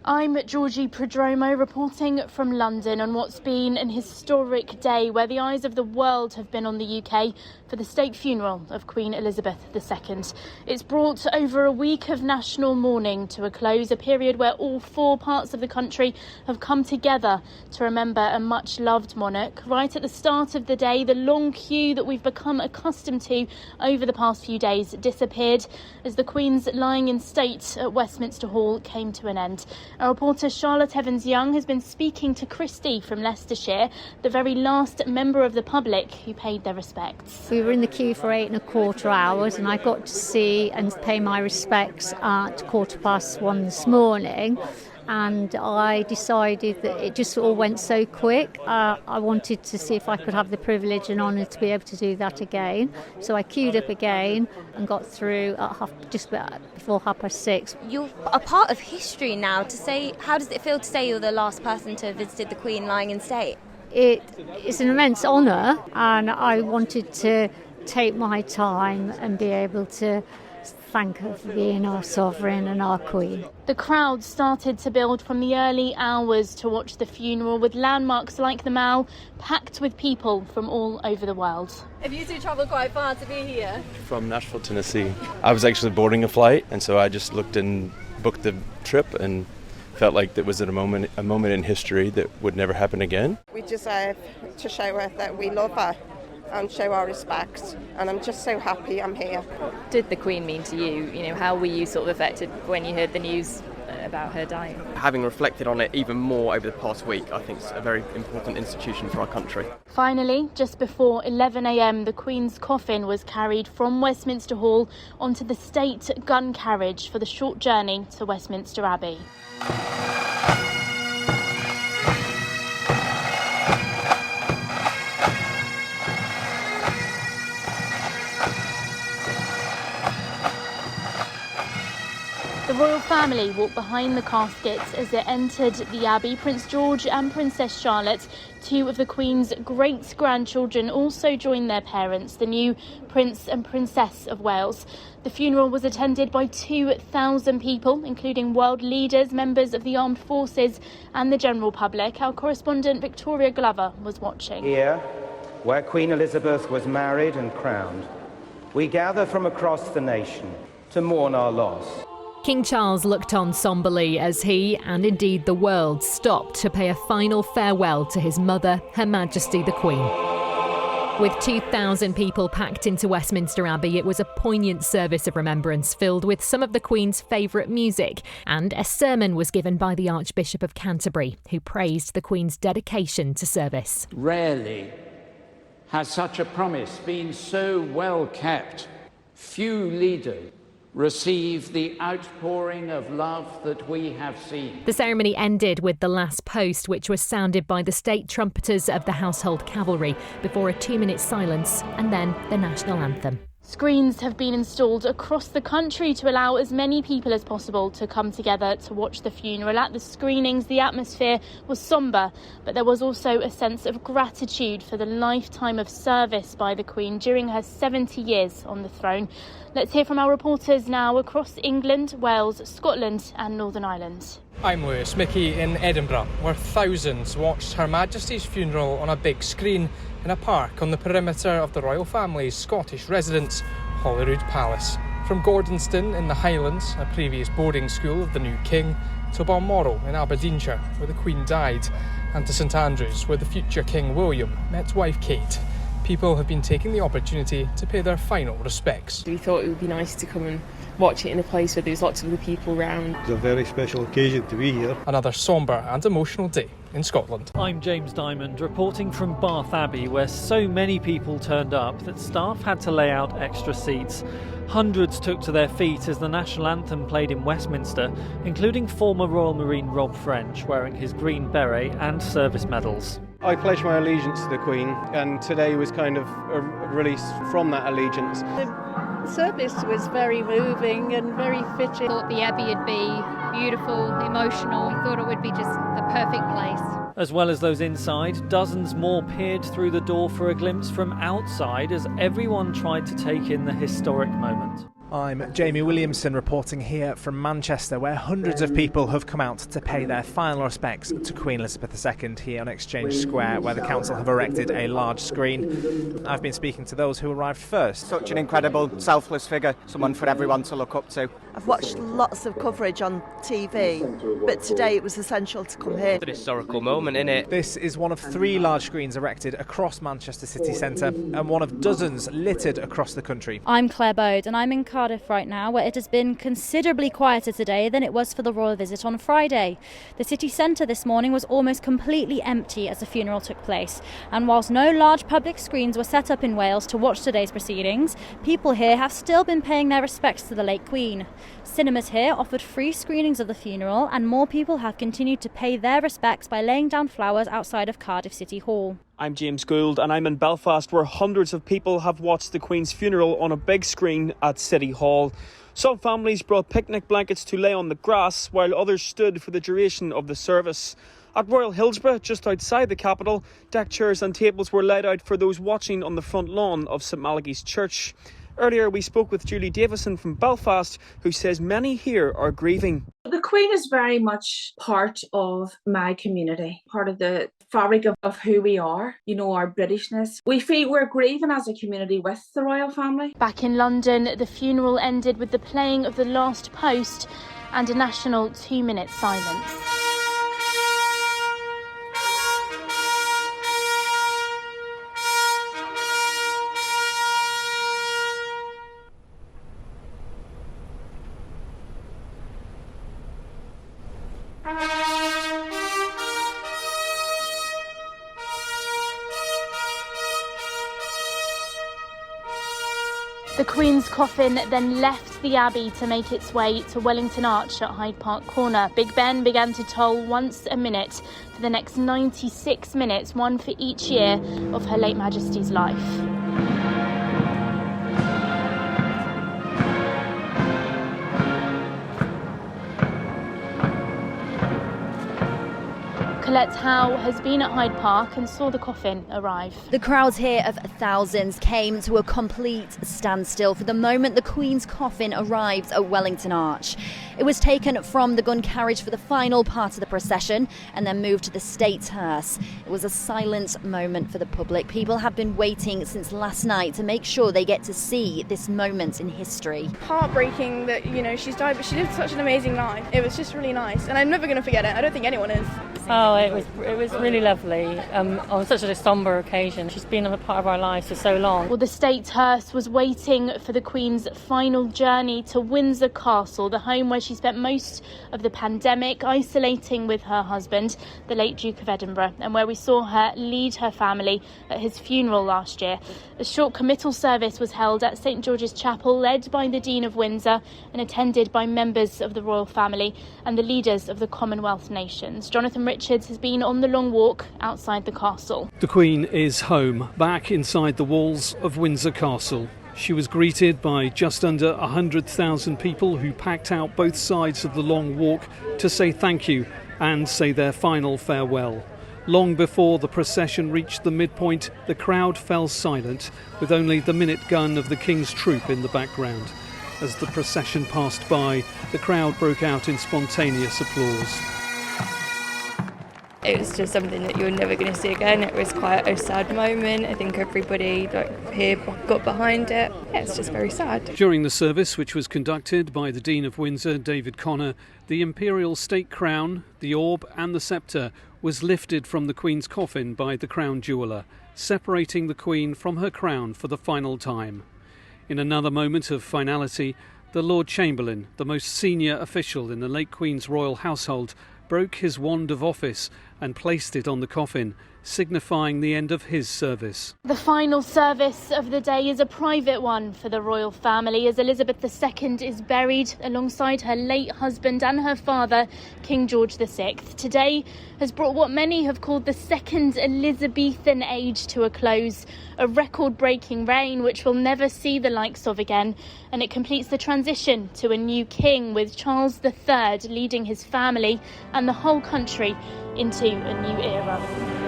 I'm Georgie Prodromo reporting from London on what's been an historic day where the eyes of the world have been on the UK for the state funeral of Queen Elizabeth II. It's brought over a week of national mourning to a close, a period where all four parts of the country have come together to remember a much-loved monarch. Right at the start of the day, the long queue that we've become accustomed to over the past few days disappeared as the Queen's lying in state at Westminster Hall came to an end. Our reporter Charlotte Evans-Young has been speaking to Christy from Leicestershire, the very last member of the public who paid their respects. We were in the queue for 8.25 hours and I got to see and pay my respects at 1:15 this morning. And I decided that it just all went so quick. I wanted to see if I could have the privilege and honour to be able to do that again. So I queued up again and got through at just before 6:30. You're a part of history now. How does it feel to say you're the last person to have visited the Queen lying in state? It is an immense honour, and I wanted to take my time and be able to thank her for being our sovereign and our queen. The crowd started to build from the early hours to watch the funeral, with landmarks like the Mall packed with people from all over the world. Have you two travelled quite far to be here? From Nashville, Tennessee. I was actually boarding a flight, and so I just looked and booked the trip and felt like it was a moment in history that would never happen again. We deserve to show her that we love her and show our respect, and I'm just so happy I'm here. Did the Queen mean to you? How were you sort of affected when you heard the news about her dying? Having reflected on it even more over the past week, I think it's a very important institution for our country. Finally, just before 11 a.m, the Queen's coffin was carried from Westminster Hall onto the state gun carriage for the short journey to Westminster Abbey. The royal family walked behind the caskets as it entered the Abbey. Prince George and Princess Charlotte, two of the Queen's great-grandchildren, also joined their parents, the new Prince and Princess of Wales. The funeral was attended by 2,000 people, including world leaders, members of the armed forces and the general public. Our correspondent Victoria Glover was watching. Here, where Queen Elizabeth was married and crowned, we gather from across the nation to mourn our loss. King Charles looked on somberly as he, and indeed the world, stopped to pay a final farewell to his mother, Her Majesty the Queen. With 2,000 people packed into Westminster Abbey, it was a poignant service of remembrance filled with some of the Queen's favourite music, and a sermon was given by the Archbishop of Canterbury, who praised the Queen's dedication to service. Rarely has such a promise been so well kept. Few leaders receive the outpouring of love that we have seen. The ceremony ended with the last post, which was sounded by the state trumpeters of the Household Cavalry before a 2-minute silence and then the national anthem. Screens have been installed across the country to allow as many people as possible to come together to watch the funeral. At the screenings, the atmosphere was sombre, but there was also a sense of gratitude for the lifetime of service by the Queen during her 70 years on the throne. Let's hear from our reporters now across England, Wales, Scotland and Northern Ireland. I'm Lewis Mickey in Edinburgh, where thousands watched Her Majesty's funeral on a big screen in a park on the perimeter of the royal family's Scottish residence, Holyrood Palace. From Gordonston in the Highlands, a previous boarding school of the new king, to Balmoral in Aberdeenshire, where the Queen died, and to St Andrews, where the future King William met wife Kate. People have been taking the opportunity to pay their final respects. We thought it would be nice to come and watch it in a place where there's lots of other people around. It's a very special occasion to be here. Another sombre and emotional day in Scotland. I'm James Diamond, reporting from Bath Abbey, where so many people turned up that staff had to lay out extra seats. Hundreds took to their feet as the national anthem played in Westminster, including former Royal Marine Rob French, wearing his green beret and service medals. I pledge my allegiance to the Queen, and today was kind of a release from that allegiance. The service was very moving and very fitting. I thought the Abbey would be beautiful, emotional. I thought it would be just the perfect place. As well as those inside, dozens more peered through the door for a glimpse from outside as everyone tried to take in the historic moment. I'm Jamie Williamson reporting here from Manchester, where hundreds of people have come out to pay their final respects to Queen Elizabeth II here on Exchange Square, where the council have erected a large screen. I've been speaking to those who arrived first. Such an incredible, selfless figure, someone for everyone to look up to. I've watched lots of coverage on TV, but today it was essential to come here. It's an historical moment, isn't it? This is one of 3 large screens erected across Manchester city centre and one of dozens littered across the country. I'm Claire Bode and I'm in Cardiff right now, where it has been considerably quieter today than it was for the royal visit on Friday. The city centre this morning was almost completely empty as the funeral took place, and whilst no large public screens were set up in Wales to watch today's proceedings, people here have still been paying their respects to the late Queen. Cinemas here offered free screenings of the funeral, and more people have continued to pay their respects by laying down flowers outside of Cardiff City Hall. I'm James Gould and I'm in Belfast, where hundreds of people have watched the Queen's funeral on a big screen at City Hall. Some families brought picnic blankets to lay on the grass, while others stood for the duration of the service. At Royal Hillsborough, just outside the capital, deck chairs and tables were laid out for those watching on the front lawn of St Malachy's Church. Earlier we spoke with Julie Davison from Belfast, who says many here are grieving. The Queen is very much part of my community, part of the fabric of who we are, you know, our Britishness. We feel we're grieving as a community with the royal family. Back in London, the funeral ended with the playing of the last post and a national 2-minute silence. The Queen's coffin then left the Abbey to make its way to Wellington Arch at Hyde Park Corner. Big Ben began to toll once a minute for the next 96 minutes, one for each year of Her late Majesty's life. Colette Howe has been at Hyde Park and saw the coffin arrive. The crowds here of thousands came to a complete standstill for the moment the Queen's coffin arrived at Wellington Arch. It was taken from the gun carriage for the final part of the procession and then moved to the State Hearse. It was a silent moment for the public. People have been waiting since last night to make sure they get to see this moment in history. Heartbreaking that, you know, she's died, but she lived such an amazing life. It was just really nice, and I'm never going to forget it. I don't think anyone is. Oh, it was really lovely on such a sombre occasion. She's been a part of our lives for so long. Well, the State Hearse was waiting for the Queen's final journey to Windsor Castle, the home where she spent most of the pandemic isolating with her husband, the late Duke of Edinburgh, and where we saw her lead her family at his funeral last year. A short committal service was held at St George's Chapel, led by the Dean of Windsor and attended by members of the royal family and the leaders of the Commonwealth nations. Jonathan Richards has been on the long walk outside the castle. The Queen is home, back inside the walls of Windsor Castle. She was greeted by just under 100,000 people who packed out both sides of the long walk to say thank you and say their final farewell. Long before the procession reached the midpoint, the crowd fell silent, with only the minute gun of the King's Troop in the background. As the procession passed by, the crowd broke out in spontaneous applause. It was just something that you were never going to see again. It was quite a sad moment. I think everybody here got behind it. Yeah, it's just very sad. During the service, which was conducted by the Dean of Windsor, David Connor, the imperial state crown, the orb and the sceptre was lifted from the Queen's coffin by the crown jeweller, separating the Queen from her crown for the final time. In another moment of finality, the Lord Chamberlain, the most senior official in the late Queen's royal household, broke his wand of office and placed it on the coffin, signifying the end of his service. The final service of the day is a private one for the royal family, as Elizabeth II is buried alongside her late husband and her father, King George VI. Today has brought what many have called the second Elizabethan age to a close, a record-breaking reign which will never see the likes of again, and it completes the transition to a new king, with Charles III leading his family and the whole country into a new era.